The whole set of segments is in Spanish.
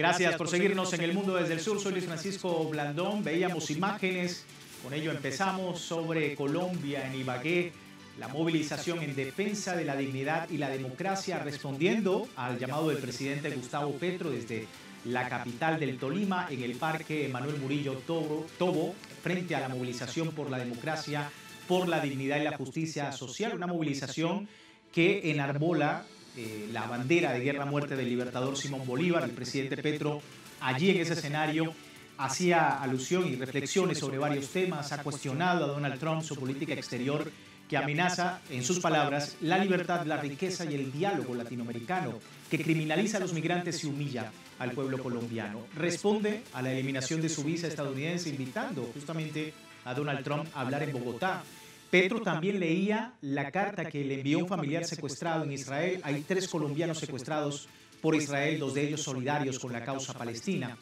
Gracias por seguirnos en El Mundo desde el Sur. Soy Luis Francisco Blandón. Veíamos imágenes, con ello empezamos, sobre Colombia en Ibagué, la movilización en defensa de la dignidad y la democracia, respondiendo al llamado del presidente Gustavo Petro desde la capital del Tolima, en el Parque Manuel Murillo Tobó, frente a la movilización por la democracia, por la dignidad y la justicia social. Una movilización que enarbola la bandera de guerra, muerte del libertador Simón Bolívar. El presidente Petro, allí en ese escenario, hacía alusión y reflexiones sobre varios temas. Ha cuestionado a Donald Trump su política exterior, que amenaza, en sus palabras, la libertad, la riqueza y el diálogo latinoamericano, que criminaliza a los migrantes y humilla al pueblo colombiano. Responde a la eliminación de su visa estadounidense, invitando justamente a Donald Trump a hablar en Bogotá. Petro también leía la carta que le envió un familiar secuestrado en Israel. Hay 3 colombianos secuestrados por Israel, 2 de ellos solidarios con la causa palestina.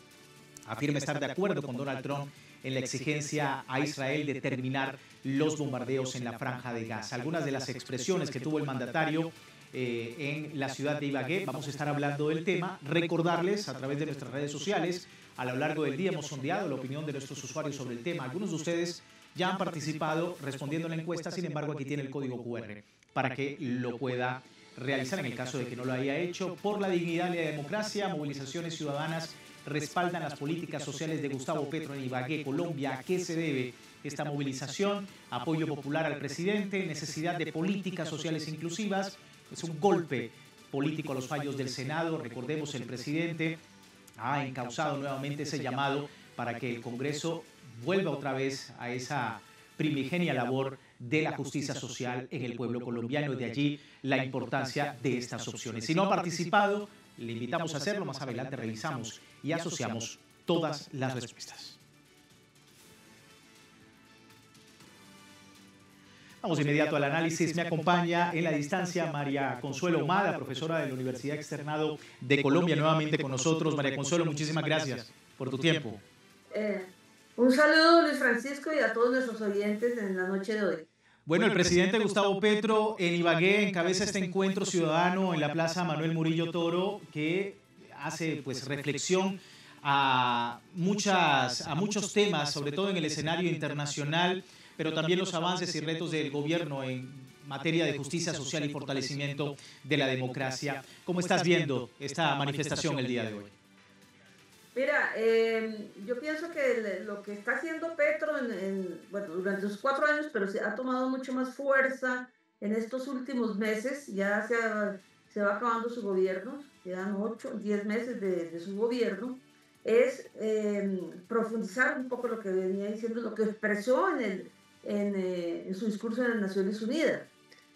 Afirma estar de acuerdo con Donald Trump en la exigencia a Israel de terminar los bombardeos en la Franja de Gaza. Algunas de las expresiones que tuvo el mandatario en la ciudad de Ibagué. Vamos a estar hablando del tema. Recordarles a través de nuestras redes sociales, a lo largo del día hemos sondeado la opinión de nuestros usuarios sobre el tema. Algunos de ustedes ya han participado respondiendo a la encuesta, sin embargo aquí tiene el código QR para que lo pueda realizar en el caso de que no lo haya hecho. Por la dignidad y la democracia, movilizaciones ciudadanas respaldan las políticas sociales de Gustavo Petro en Ibagué, Colombia. ¿A qué se debe esta movilización? Apoyo popular al presidente, necesidad de políticas sociales inclusivas. Es un golpe político a los fallos del Senado. Recordemos, el presidente ha encauzado nuevamente ese llamado para que el Congreso vuelva otra vez a esa primigenia labor de la justicia social en el pueblo colombiano, y de allí la importancia de estas opciones. Si no ha participado, le invitamos a hacerlo. Más adelante revisamos y asociamos todas las respuestas. Vamos de inmediato al análisis. Me acompaña en la distancia María Consuelo Humada, profesora de la Universidad Externado de Colombia, nuevamente con nosotros. María Consuelo, muchísimas gracias por tu tiempo. Un saludo, Luis Francisco, y a todos nuestros oyentes en la noche de hoy. Bueno, el presidente Gustavo Petro en Ibagué encabeza este encuentro ciudadano en la Plaza Manuel Murillo Toro, que hace pues reflexión a muchos temas, sobre todo en el escenario internacional, pero también los avances y retos del gobierno en materia de justicia social y fortalecimiento de la democracia. ¿Cómo estás viendo esta manifestación el día de hoy? Mira, yo pienso que lo que está haciendo Petro bueno, durante los 4 años, pero se ha tomado mucho más fuerza en estos últimos meses. Ya se va acabando su gobierno, quedan 8, 10 meses de su gobierno. Es profundizar un poco lo que venía diciendo, lo que expresó en su discurso en las Naciones Unidas.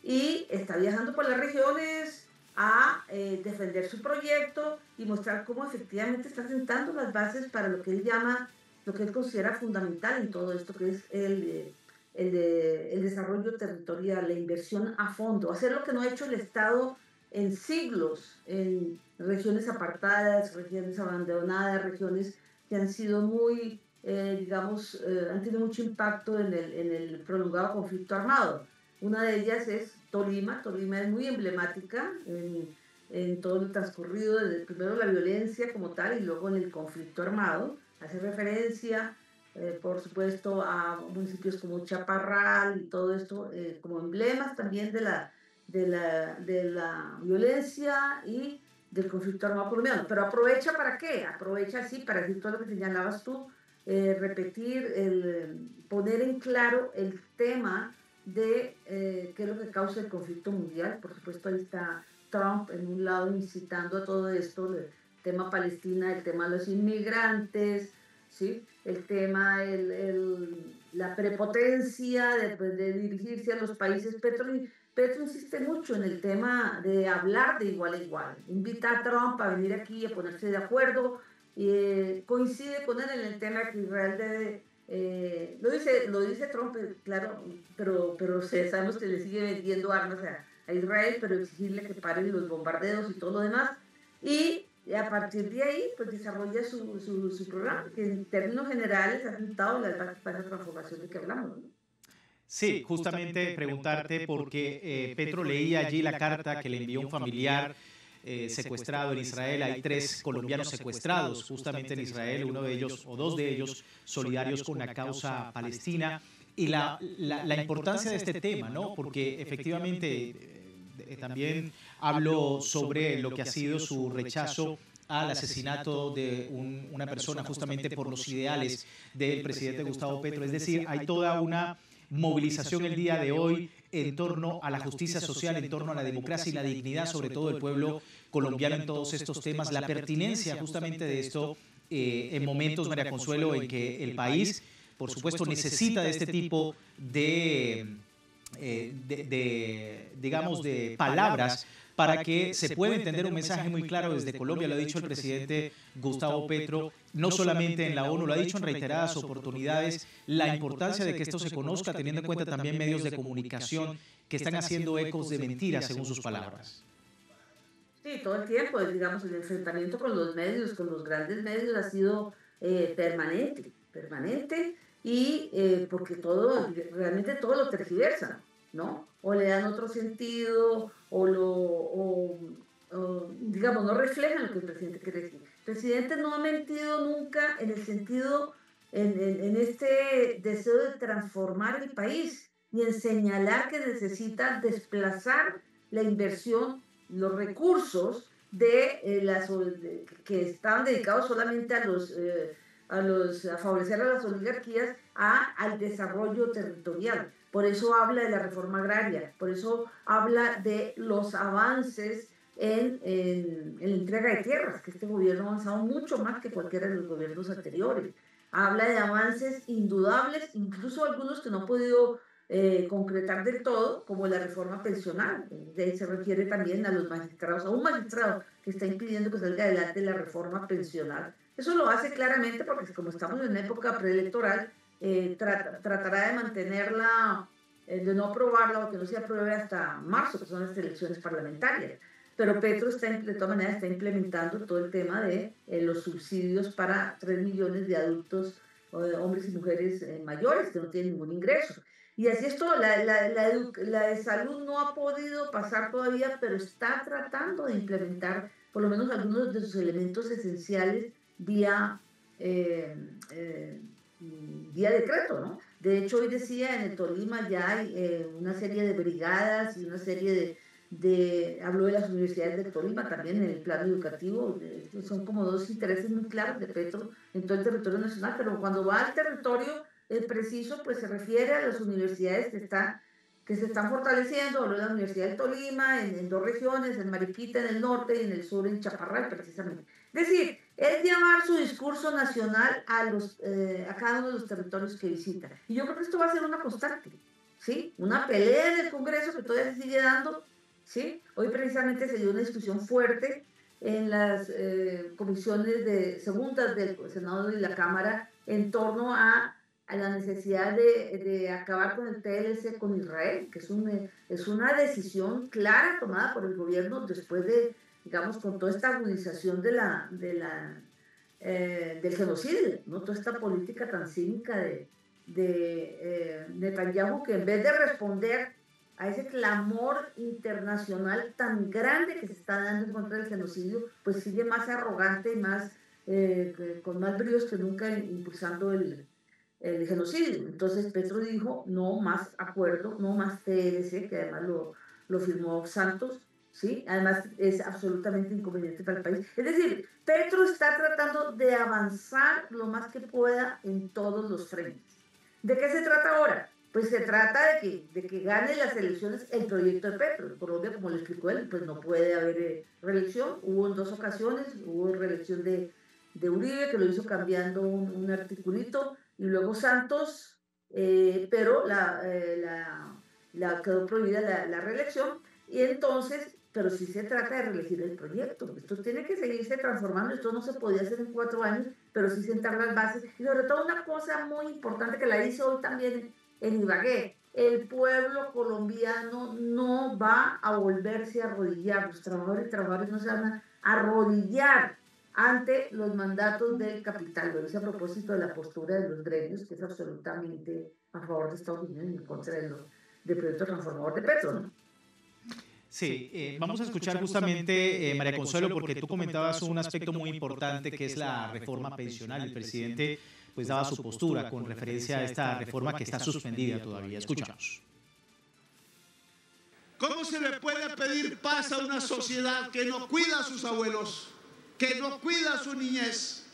Y está viajando por las regiones a defender su proyecto y mostrar cómo efectivamente está sentando las bases para lo que él llama, lo que él considera fundamental en todo esto, que es el desarrollo territorial, la inversión a fondo, hacer lo que no ha hecho el Estado en siglos, en regiones apartadas, regiones abandonadas, regiones que han sido muy, han tenido mucho impacto en el prolongado conflicto armado. Una de ellas es Tolima. Tolima es muy emblemática en todo el transcurrido, desde primero la violencia como tal y luego en el conflicto armado. Hace referencia, por supuesto, a municipios como Chaparral y todo esto, como emblemas también de la violencia y del conflicto armado colombiano. Pero aprovecha ¿para qué? Aprovecha, sí, para decir todo lo que señalabas tú, repetir, poner en claro el tema de qué es lo que causa el conflicto mundial. Por supuesto, ahí está Trump en un lado incitando a todo esto, el tema Palestina, el tema de los inmigrantes, ¿sí? El tema, la prepotencia de dirigirse a los países. Petro insiste mucho en el tema de hablar de igual a igual, invita a Trump a venir aquí a ponerse de acuerdo, y coincide con él en el tema que Israel debe. Lo dice Trump, claro, pero sabemos que le sigue vendiendo armas a Israel, pero exigirle que paren los bombardeos y todo lo demás. Y a partir de ahí, pues desarrolla su programa, que en términos generales ha sentado las bases para esa transformación de que hablamos, ¿no? Sí, justamente preguntarte porque Petro leía allí la carta que le envió un familiar secuestrado en Israel. Hay 3 colombianos secuestrados justamente en Israel, uno de ellos o 2 de ellos solidarios con la causa palestina. Y la importancia de este tema, ¿no? Porque efectivamente también hablo sobre lo que ha sido su rechazo al asesinato de una persona justamente por los ideales del presidente Gustavo Petro. Es decir, hay toda una movilización el día de hoy en torno a la justicia social, en torno a la democracia y la dignidad, sobre todo del pueblo colombiano en todos estos temas, la pertinencia justamente de esto en momentos, María Consuelo, en que el país, por supuesto, necesita de este tipo digamos, de palabras para que se pueda entender un mensaje muy claro desde Colombia. Lo ha dicho el presidente Gustavo Petro, no solamente en la ONU, lo ha dicho en reiteradas oportunidades, la importancia de que esto se conozca, teniendo en cuenta también medios de comunicación que están haciendo ecos de mentiras, según sus palabras. Sí, todo el tiempo, digamos, el enfrentamiento con los medios, con los grandes medios, ha sido permanente, y porque realmente todo lo tergiversan, ¿no? O le dan otro sentido, digamos, no reflejan lo que el presidente quiere decir. El presidente no ha mentido nunca en el sentido, en este deseo de transformar el país, ni en señalar que necesita desplazar la inversión, los recursos que estaban dedicados solamente a favorecer a las oligarquías, al desarrollo territorial. Por eso habla de la reforma agraria, por eso habla de los avances en la entrega de tierras, que este gobierno ha avanzado mucho más que cualquiera de los gobiernos anteriores. Habla de avances indudables, incluso algunos que no ha podido concretar del todo, como la reforma pensional. De ahí se refiere también a los magistrados, a un magistrado que está impidiendo que salga adelante la reforma pensional. Eso lo hace claramente porque, como estamos en época preelectoral, tratará de mantenerla, de no aprobarla o que no se apruebe hasta marzo, que son las elecciones parlamentarias. Pero Petro de todas maneras está implementando todo el tema de los subsidios para 3 millones de adultos, hombres y mujeres mayores que no tienen ningún ingreso. Y así es todo. La de salud no ha podido pasar todavía, pero está tratando de implementar por lo menos algunos de sus elementos esenciales vía decreto, ¿no? De hecho, hoy decía, en el Tolima ya hay una serie de brigadas y una serie habló de las universidades del Tolima también en el plano educativo. Son como 2 intereses muy claros de Petro en todo el territorio nacional, pero cuando va al territorio preciso, pues se refiere a las universidades que se están fortaleciendo. Habló de la Universidad del Tolima en 2 regiones, en Mariquita en el norte y en el sur en Chaparral, precisamente. Es decir, es llevar su discurso nacional a cada uno de los territorios que visita. Y yo creo que esto va a ser una constante, ¿sí? Una pelea en el Congreso que todavía se sigue dando, ¿sí? Hoy precisamente se dio una discusión fuerte en las comisiones segundas del Senado y la Cámara en torno a la necesidad de acabar con el TLC con Israel, que es una decisión clara tomada por el gobierno después digamos, con toda esta agudización del genocidio, ¿no? Toda esta política tan cínica de Netanyahu, que en vez de responder a ese clamor internacional tan grande que se está dando en contra del genocidio, pues sigue más arrogante y con más bríos que nunca impulsando el genocidio. Entonces Petro dijo, no más acuerdo, no más TLC, que además lo firmó Santos, ¿sí? Además es absolutamente inconveniente para el país. Es decir, Petro está tratando de avanzar lo más que pueda en todos los frentes. ¿De qué se trata ahora? Pues se trata de que gane las elecciones el proyecto de Petro. En Colombia, como le explicó él, pues no puede haber reelección. Hubo en 2 ocasiones, hubo reelección de Uribe, que lo hizo cambiando un articulito, y luego Santos, pero quedó prohibida la reelección, y entonces, pero sí se trata de reelegir el proyecto. Esto tiene que seguirse transformando, esto no se podía hacer en 4 años, pero sí sentar las bases, y sobre todo una cosa muy importante que la dice hoy también en Ibagué: el pueblo colombiano no va a volverse a arrodillar, los trabajadores y trabajadoras no se van a arrodillar ante los mandatos del capital. Lo dice a propósito de la postura de los gremios, que es absolutamente a favor de Estados Unidos y en contra del proyecto transformador de Petro, ¿no? Sí, vamos a escuchar justamente, María Consuelo, porque tú comentabas un aspecto muy importante que es la reforma pensional. El presidente pues daba su postura con referencia a esta reforma que está suspendida todavía. Escuchamos. ¿Cómo se le puede pedir paz a una sociedad que no cuida a sus abuelos, que no cuida a su niñez?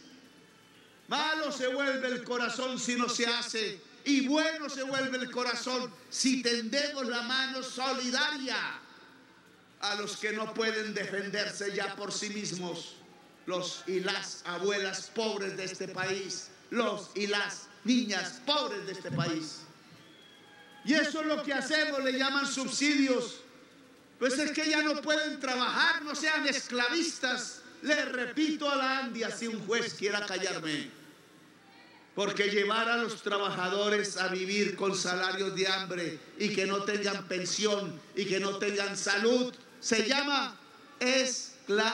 Malo se vuelve el corazón si no se hace, y bueno se vuelve el corazón si tendemos la mano solidaria a los que no pueden defenderse ya por sí mismos, los y las abuelas pobres de este país, los y las niñas pobres de este país. Y eso es lo que hacemos, le llaman subsidios. Pues es que ya no pueden trabajar, no sean esclavistas. Le repito a la Andia, si un juez quiera callarme. Porque llevar a los trabajadores a vivir con salarios de hambre y que no tengan pensión y que no tengan salud, se llama esclavismo.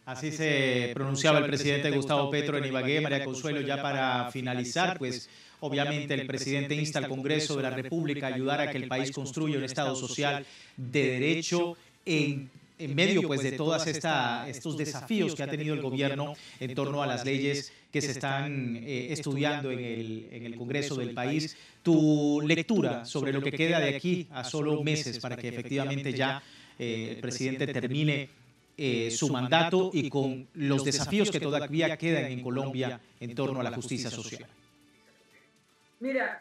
Así se pronunciaba el presidente Gustavo Petro en Ibagué. María Consuelo, ya para finalizar, pues obviamente el presidente insta al Congreso de la República a ayudar a que el país construya un Estado social de derecho en medio pues de todos estos desafíos que ha tenido el gobierno en torno a las leyes que se están estudiando en el Congreso del país. Tu lectura sobre lo que queda de aquí a solo meses para que efectivamente ya el presidente termine su mandato y con los desafíos que todavía quedan en Colombia en torno a la justicia social. Mira,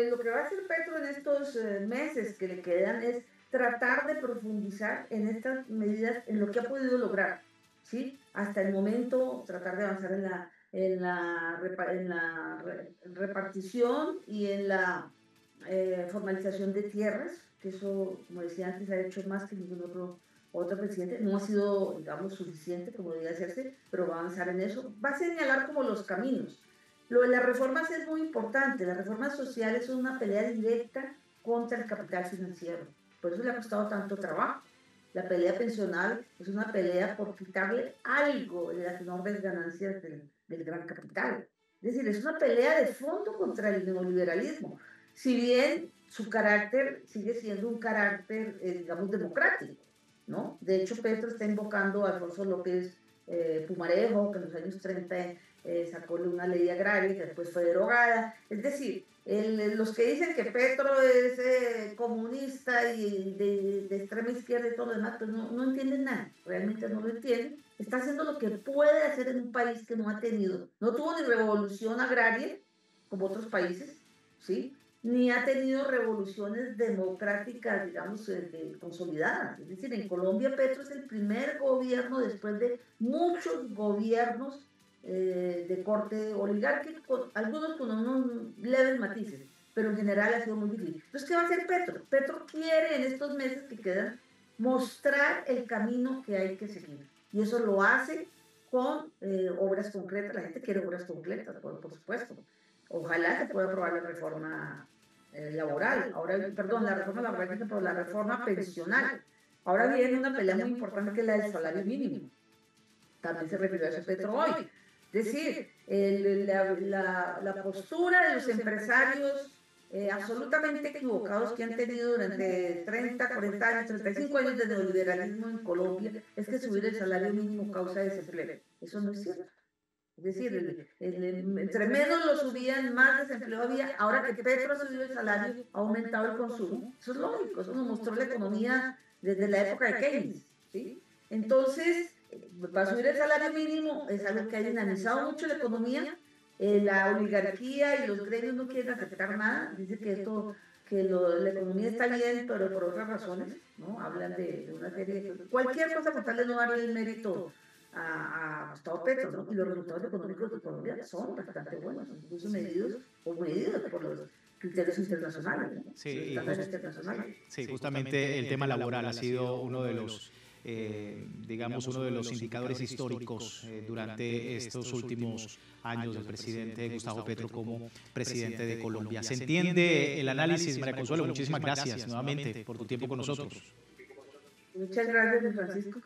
lo que va a hacer Petro en estos meses que le quedan es tratar de profundizar en estas medidas, en lo que ha podido lograr, ¿sí? Hasta el momento, tratar de avanzar en la repartición y en la formalización de tierras, que eso, como decía antes, ha hecho más que ningún otro presidente. No ha sido, digamos, suficiente como debía hacerse, pero va a avanzar en eso. Va a señalar como los caminos. Lo de las reformas es muy importante. Las reformas sociales son una pelea directa contra el capital financiero. Por eso le ha costado tanto trabajo. La pelea pensional es una pelea por quitarle algo de las enormes ganancias del gran capital. Es decir, es una pelea de fondo contra el neoliberalismo. Si bien su carácter sigue siendo un carácter, digamos, democrático, ¿no? De hecho, Petro está invocando a Alfonso López Pumarejo, que en los años 30 sacó una ley agraria que después fue derogada. Es decir, los que dicen que Petro es comunista y de extrema izquierda y todo lo demás, pues no entienden nada, realmente no lo entienden. Está haciendo lo que puede hacer en un país que no tuvo ni revolución agraria, como otros países, ¿sí? Ni ha tenido revoluciones democráticas, digamos, consolidadas. Es decir, en Colombia Petro es el primer gobierno después de muchos gobiernos de corte oligárquico, algunos con unos leves matices, pero en general ha sido muy difícil. Entonces, ¿qué va a hacer Petro? Petro quiere en estos meses que quedan mostrar el camino que hay que seguir, y eso lo hace con obras concretas. La gente quiere obras concretas, por supuesto. Ojalá se pueda aprobar la reforma laboral, la reforma laboral, pero la reforma pensional. Ahora viene una pelea muy importante que es la del salario mínimo. También se refirió a eso Petro hoy. Es decir, la postura de los empresarios absolutamente equivocados que han tenido durante 30, 40 años, 35 años de neoliberalismo en Colombia es que subir el salario mínimo causa desempleo. Eso no es cierto. Es decir, entre menos lo subían, más desempleo había. Ahora que Petro ha subido el salario, ha aumentado el consumo. Eso es lógico, eso nos mostró la economía desde la época de Keynes, ¿sí? Entonces, para subir el salario mínimo es algo que ha dinamizado mucho la economía. La oligarquía y los gremios no quieren aceptar nada. Dice que la economía está bien, pero por otras razones, ¿no? Hablan de una serie de cosas. Cualquier cosa con tal de no darle el mérito a Gustavo Petro, ¿no? Y los resultados económicos de Colombia son bastante buenos, incluso medidos por los criterios internacionales, ¿no? Sí, justamente el tema laboral ha sido uno de los uno de los indicadores históricos durante estos últimos años del presidente Gustavo Petro como presidente de Colombia. ¿Se entiende el análisis, María Consuelo? Muchísimas gracias nuevamente por tu tiempo con nosotros. Muchas gracias, Francisco.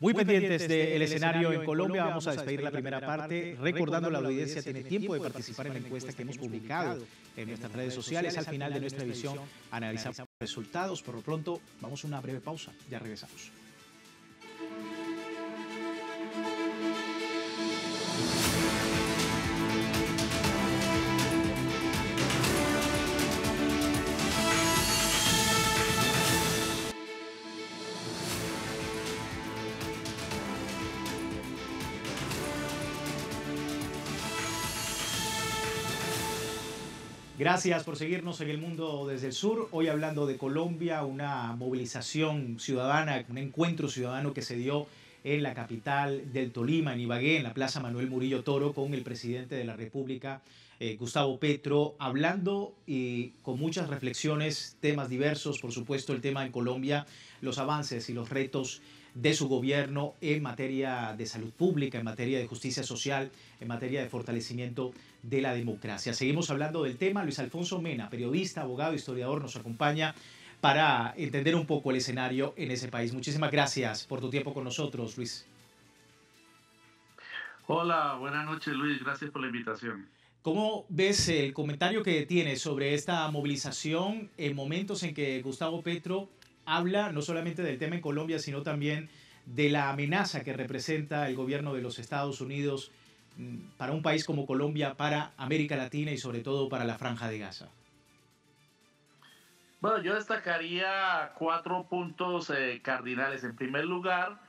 Muy pendientes del escenario en Colombia, vamos a despedir la primera parte, recordando la audiencia tiene tiempo de participar en la encuesta que hemos publicado en nuestras redes sociales. Al final de nuestra edición analizamos resultados. Por lo pronto, vamos a una breve pausa, ya regresamos. Gracias por seguirnos en El Mundo desde el Sur. Hoy hablando de Colombia, una movilización ciudadana, un encuentro ciudadano que se dio en la capital del Tolima, en Ibagué, en la Plaza Manuel Murillo Toro, con el presidente de la República, Gustavo Petro, hablando y con muchas reflexiones, temas diversos, por supuesto el tema en Colombia, los avances y los retos de su gobierno en materia de salud pública, en materia de justicia social, en materia de fortalecimiento de la democracia. Seguimos hablando del tema. Luis Alfonso Mena, periodista, abogado, historiador, nos acompaña para entender un poco el escenario en ese país. Muchísimas gracias por tu tiempo con nosotros, Luis. Hola, buenas noches, Luis. Gracias por la invitación. ¿Cómo ves el comentario que tienes sobre esta movilización en momentos en que Gustavo Petro habla no solamente del tema en Colombia, sino también de la amenaza que representa el gobierno de los Estados Unidos para un país como Colombia, para América Latina y sobre todo para la Franja de Gaza? Bueno, yo destacaría 4 puntos cardinales. En primer lugar,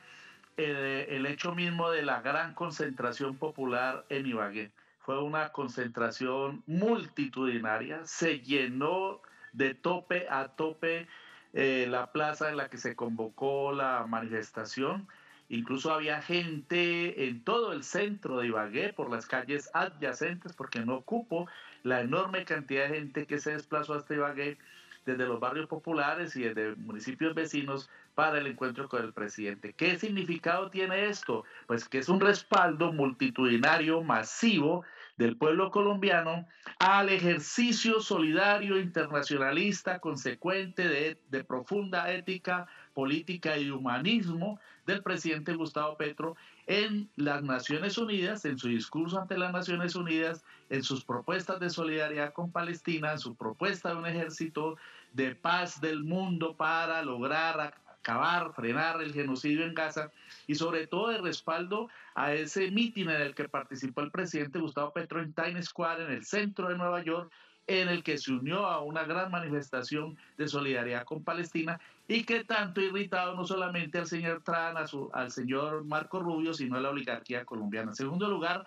el hecho mismo de la gran concentración popular en Ibagué. Fue una concentración multitudinaria, se llenó de tope a tope la plaza en la que se convocó la manifestación. Incluso había gente en todo el centro de Ibagué, por las calles adyacentes, porque no cupo la enorme cantidad de gente que se desplazó hasta Ibagué desde los barrios populares y desde municipios vecinos para el encuentro con el presidente. ¿Qué significado tiene esto? Pues que es un respaldo multitudinario, masivo, del pueblo colombiano al ejercicio solidario, internacionalista, consecuente de profunda ética, política y humanismo del presidente Gustavo Petro en las Naciones Unidas, en su discurso ante las Naciones Unidas, en sus propuestas de solidaridad con Palestina, en su propuesta de un ejército de paz del mundo para lograr acabar, frenar el genocidio en Gaza, y sobre todo de respaldo a ese mitin en el que participó el presidente Gustavo Petro en Times Square, en el centro de Nueva York, en el que se unió a una gran manifestación de solidaridad con Palestina y que tanto ha irritado no solamente al señor Trump, al señor Marco Rubio, sino a la oligarquía colombiana. En segundo lugar,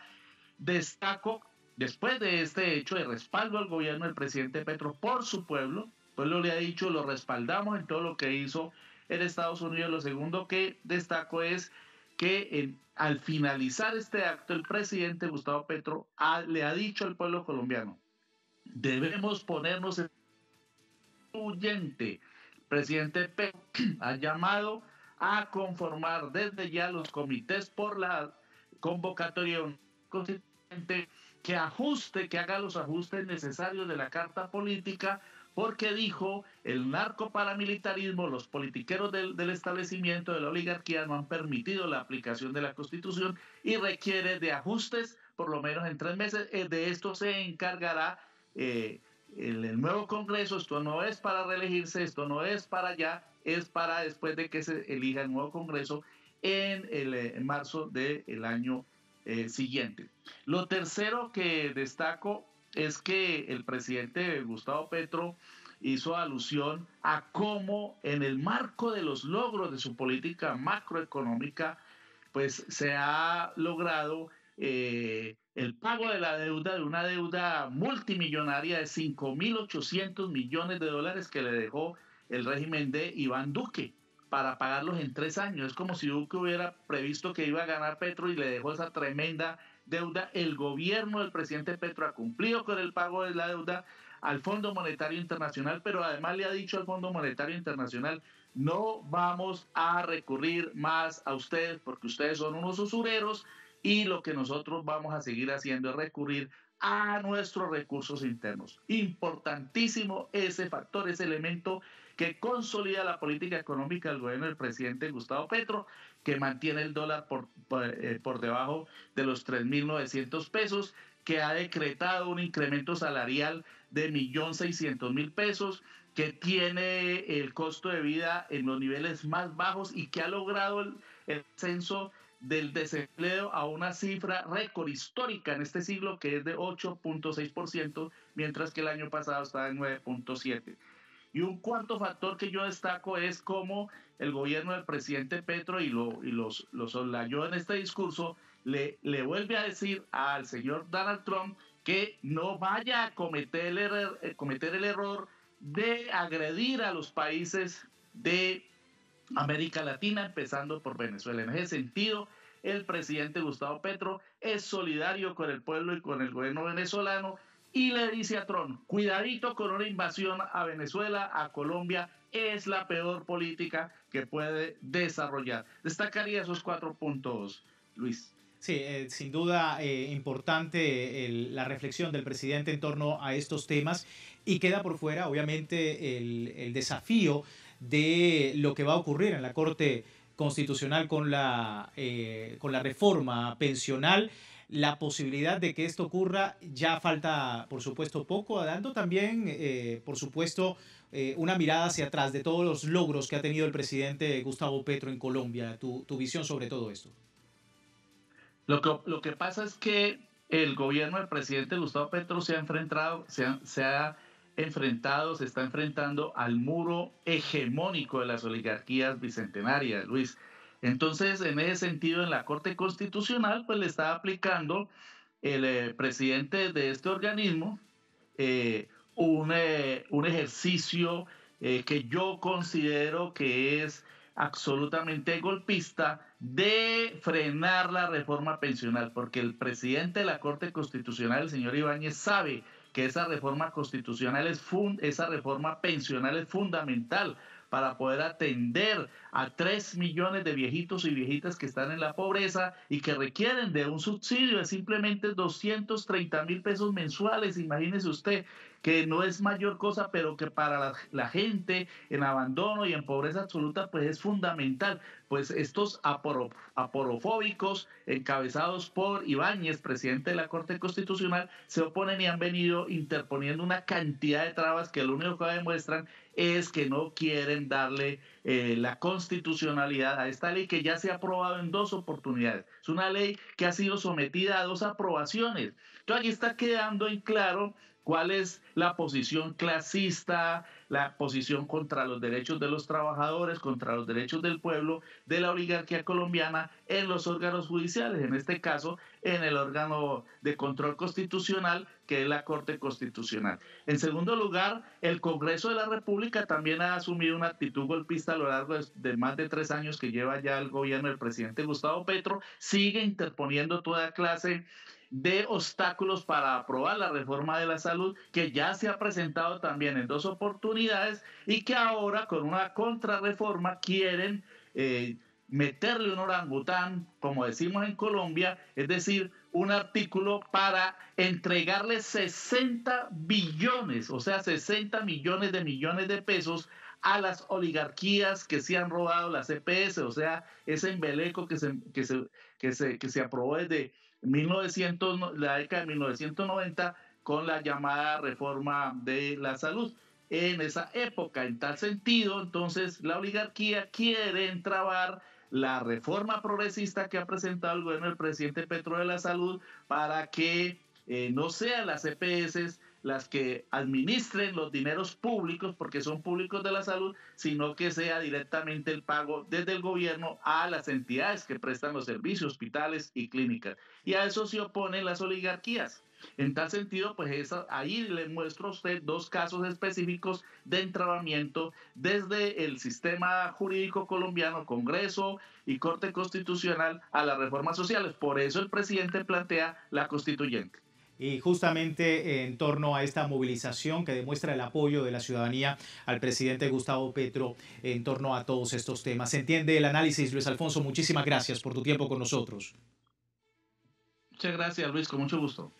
destaco, después de este hecho de respaldo al gobierno del presidente Petro por su pueblo, pueblo le ha dicho, lo respaldamos en todo lo que hizo en Estados Unidos. Lo segundo que destaco es que al finalizar este acto, el presidente Gustavo Petro le ha dicho al pueblo colombiano: debemos ponernos en huyente. El presidente Petro ha llamado a conformar desde ya los comités por la convocatoria constituyente que haga los ajustes necesarios de la Carta Política, porque dijo, el narcoparamilitarismo, los politiqueros del establecimiento de la oligarquía no han permitido la aplicación de la Constitución y requiere de ajustes por lo menos en 3 meses. De esto se encargará el nuevo Congreso. Esto no es para reelegirse, esto no es para allá, es para después de que se elija el nuevo Congreso en marzo del año siguiente. Lo tercero que destaco es que el presidente Gustavo Petro hizo alusión a cómo en el marco de los logros de su política macroeconómica, pues se ha logrado el pago de la deuda, de una deuda multimillonaria de 5.800 millones de dólares que le dejó el régimen de Iván Duque para pagarlos en 3 años. Es como si Duque hubiera previsto que iba a ganar Petro y le dejó esa tremenda deuda. El gobierno del presidente Petro ha cumplido con el pago de la deuda al Fondo Monetario Internacional, pero además le ha dicho al Fondo Monetario Internacional: no vamos a recurrir más a ustedes porque ustedes son unos usureros, y lo que nosotros vamos a seguir haciendo es recurrir a nuestros recursos internos. Importantísimo ese factor, ese elemento que consolida la política económica del gobierno del presidente Gustavo Petro, que mantiene el dólar por debajo de los 3.900 pesos, que ha decretado un incremento salarial de 1.600.000 pesos, que tiene el costo de vida en los niveles más bajos y que ha logrado el ascenso del desempleo a una cifra récord histórica en este siglo, que es de 8.6%, mientras que el año pasado estaba en 9.7%. Y un cuarto factor que yo destaco es cómo el gobierno del presidente Petro, y los soslayó en este discurso, le vuelve a decir al señor Donald Trump que no vaya a cometer el error de agredir a los países de América Latina, empezando por Venezuela. En ese sentido, el presidente Gustavo Petro es solidario con el pueblo y con el gobierno venezolano y le dice a Trump, cuidadito con una invasión a Venezuela, a Colombia, es la peor política que puede desarrollar. Destacaría esos 4 puntos, Luis. Sí, sin duda importante la reflexión del presidente en torno a estos temas, y queda por fuera, obviamente, el desafío de lo que va a ocurrir en la Corte Constitucional con la reforma pensional. La posibilidad de que esto ocurra ya falta, por supuesto, poco, dando también, por supuesto, una mirada hacia atrás de todos los logros que ha tenido el presidente Gustavo Petro en Colombia. Tu visión sobre todo esto. Lo que pasa es que el gobierno del presidente Gustavo Petro se está enfrentando al muro hegemónico de las oligarquías bicentenarias, Luis. Entonces, en ese sentido, en la Corte Constitucional, pues le está aplicando el presidente de este organismo un ejercicio que yo considero que es absolutamente golpista, de frenar la reforma pensional, porque el presidente de la Corte Constitucional, el señor Ibáñez, sabe que esa reforma constitucional esa reforma pensional es fundamental para poder atender a 3 millones de viejitos y viejitas que están en la pobreza y que requieren de un subsidio de simplemente 230.000 pesos mensuales. Imagínese usted, que no es mayor cosa, pero que para la gente en abandono y en pobreza absoluta, pues es fundamental. Pues estos aporofóbicos, encabezados por Ibáñez, presidente de la Corte Constitucional, se oponen y han venido interponiendo una cantidad de trabas que lo único que demuestran es que no quieren darle la constitucionalidad a esta ley, que ya se ha aprobado en 2 oportunidades. Es una ley que ha sido sometida a 2 aprobaciones. Entonces, aquí está quedando en claro cuál es la posición clasista, la posición contra los derechos de los trabajadores, contra los derechos del pueblo, de la oligarquía colombiana en los órganos judiciales, en este caso en el órgano de control constitucional, que es la Corte Constitucional. En segundo lugar, el Congreso de la República también ha asumido una actitud golpista a lo largo de más de 3 años que lleva ya el gobierno del presidente Gustavo Petro, sigue interponiendo toda clase de obstáculos para aprobar la reforma de la salud, que ya se ha presentado también en 2 oportunidades y que ahora con una contrarreforma quieren meterle un orangután, como decimos en Colombia, es decir, un artículo para entregarle 60 billones, o sea, 60 millones de pesos a las oligarquías que se han robado las EPS, o sea, ese embeleco que se aprobó desde la década de 1990 con la llamada reforma de la salud. En esa época, en tal sentido, entonces la oligarquía quiere entrabar la reforma progresista que ha presentado el gobierno del presidente Petro de la salud para que no sean las EPS las que administren los dineros públicos, porque son públicos de la salud, sino que sea directamente el pago desde el gobierno a las entidades que prestan los servicios, hospitales y clínicas. Y a eso se oponen las oligarquías. En tal sentido, pues ahí le muestro a usted 2 casos específicos de entrabamiento desde el sistema jurídico colombiano, Congreso y Corte Constitucional, a las reformas sociales. Por eso el presidente plantea la constituyente. Y justamente en torno a esta movilización que demuestra el apoyo de la ciudadanía al presidente Gustavo Petro en torno a todos estos temas. ¿Se entiende el análisis, Luis Alfonso? Muchísimas gracias por tu tiempo con nosotros. Muchas gracias, Luis, con mucho gusto.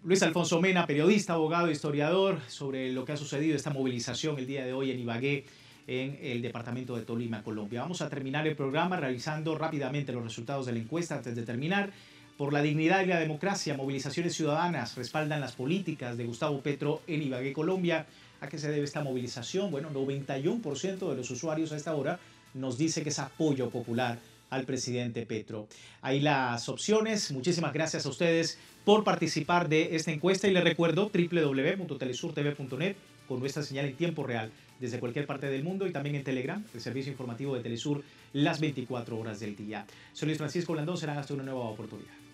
Luis Alfonso Mena, periodista, abogado, historiador, sobre lo que ha sucedido, esta movilización el día de hoy en Ibagué, en el departamento de Tolima, Colombia. Vamos a terminar el programa revisando rápidamente los resultados de la encuesta antes de terminar. Por la dignidad y la democracia, movilizaciones ciudadanas respaldan las políticas de Gustavo Petro en Ibagué, Colombia. ¿A qué se debe esta movilización? Bueno, 91% de los usuarios a esta hora nos dice que es apoyo popular al presidente Petro. Ahí las opciones. Muchísimas gracias a ustedes por participar de esta encuesta y les recuerdo www.telesurtv.net con nuestra señal en tiempo real desde cualquier parte del mundo y también en Telegram, el servicio informativo de Telesur, las 24 horas del día. Soy Luis Francisco Blandón, serán hasta una nueva oportunidad.